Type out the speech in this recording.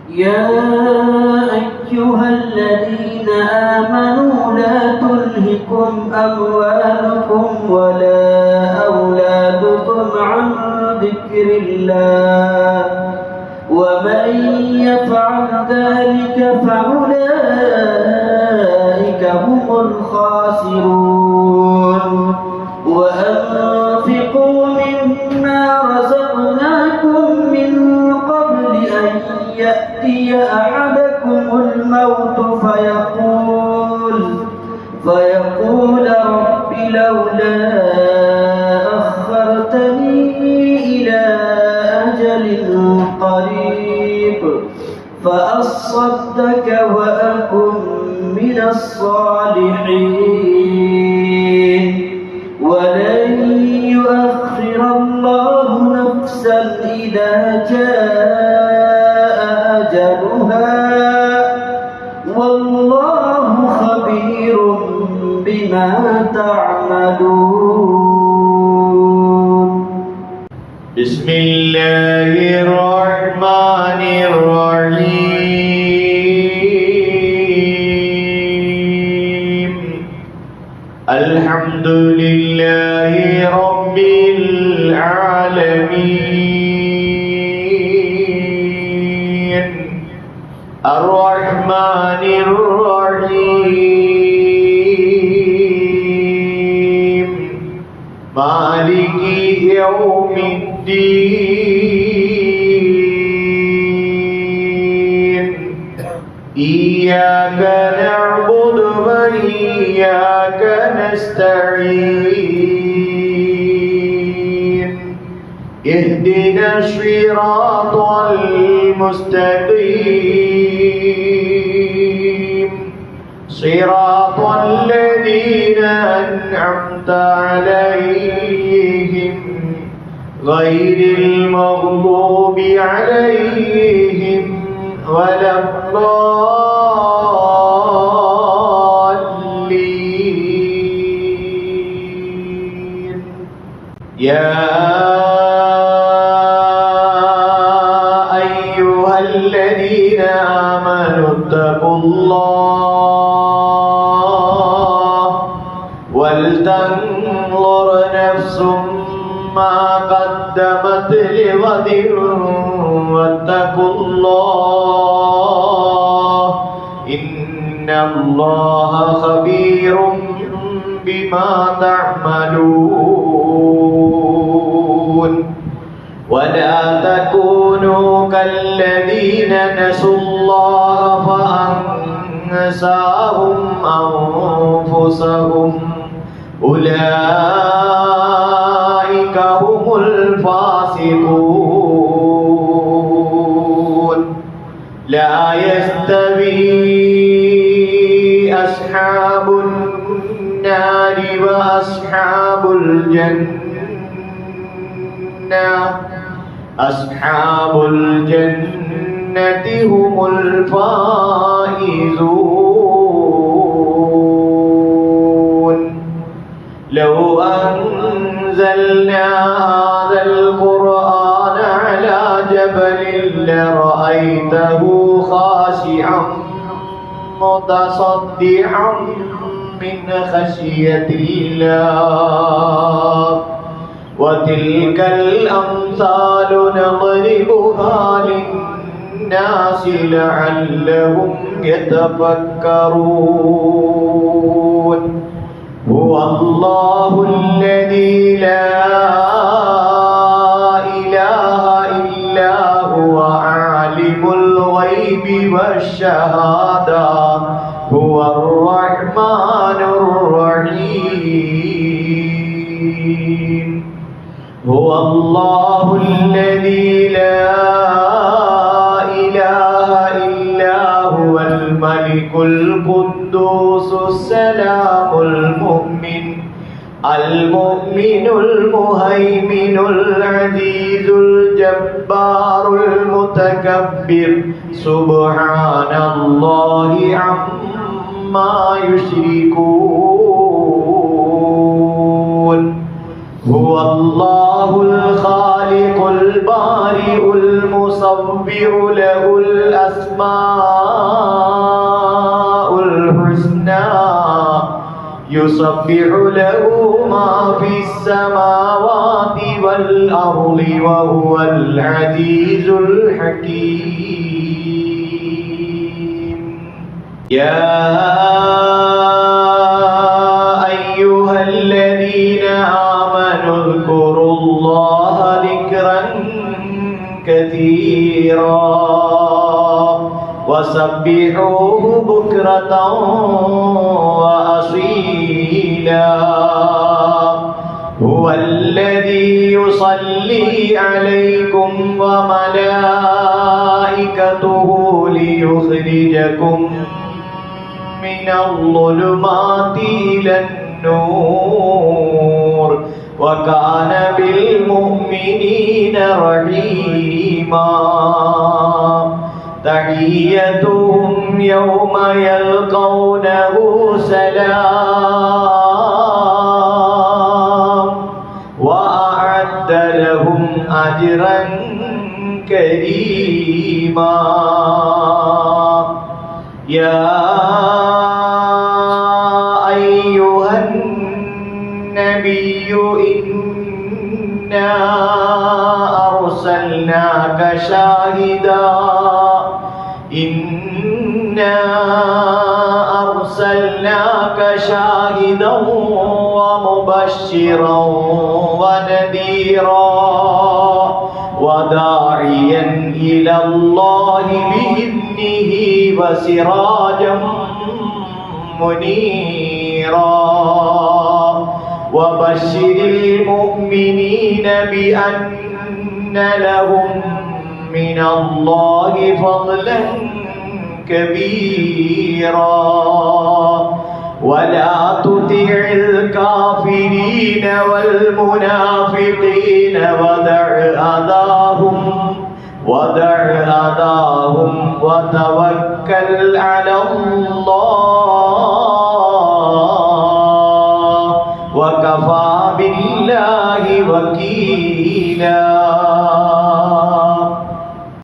يا أيها الذين آمنوا لا تلهكم أموالكم ولا أولادكم عن ذكر الله ومن يفعل ذلك فأولئك هم الخاسرون وأنفقوا مما رزقناكم من قبل أن يأتي أحدكم الموت فيقول رب لولا أخرتني إلى أجل قريب فأصدق وأكن من الصالحين ولن يؤخر الله نفسا إذا جاء أجلها والله خبير بما تعملون. بسم الله الرحمن الرحيم. الحمد لله رب العالمين الرحمن الرحيم مالك يوم الدين إياك نعبد وإياك نستعين اهدنا الصراط المستقيم صراط الذين أنعمت عليهم غير المغضوب عليهم ولا الضالين. يا أيها الذين آمنوا اتقوا الله ولتنظر نفس ما قدمت لغد واتقوا الله إن الله خبير بما تعملون. ولا تكونوا كالذين نسوا الله فأنساهم أنفسهم أولئك هم الفاسقون. لا يستوي أصحاب النار وأصحاب الجنة أصحاب الجنة هم الفائزون. لو أنزلنا هذا القرآن على جبل لرأيته خاشعا متصدعا من خشية الله وتلك الأمثال نضربها للناس لعلهم يتفكرون. هو الله الذي لا إله إلا هو عالم الغيب والشهادة هو الرحمن الرحيم. هو الله الذي لا إله إلا هو الملك القدوس السلام المؤمن المهيمن العزيز الجبار المتكبر سبحان الله عما يشركون. هو الله الخالق البارئ المصور له الأسماء الأسماء الحسنى يسبح له ما في السماوات والأرض وهو العزيز الحكيم. يا أيها الذين آمنوا اذكروا الله ذكرا كثيرا وسبحوه بكرة وأصيلا. هو الذي يصلي عليكم وملائكته ليخرجكم من الظلمات إلى النور وكان بالمؤمنين رحيما. تحيتهم يوم يلقونه سلام وأعد لهم أجرا كريما. يا أيها النبي إنا أرسلناك شاهدا ومبشرا ونذيرا وداعيا إلى الله بإذنه وسراجا منيرا. وبشر المؤمنين بأن لهم من الله فضلا كبيرا. ولا تطع الكافرين والمنافقين ودع أذاهم وتوكل على الله وكفى بالله وكيلا.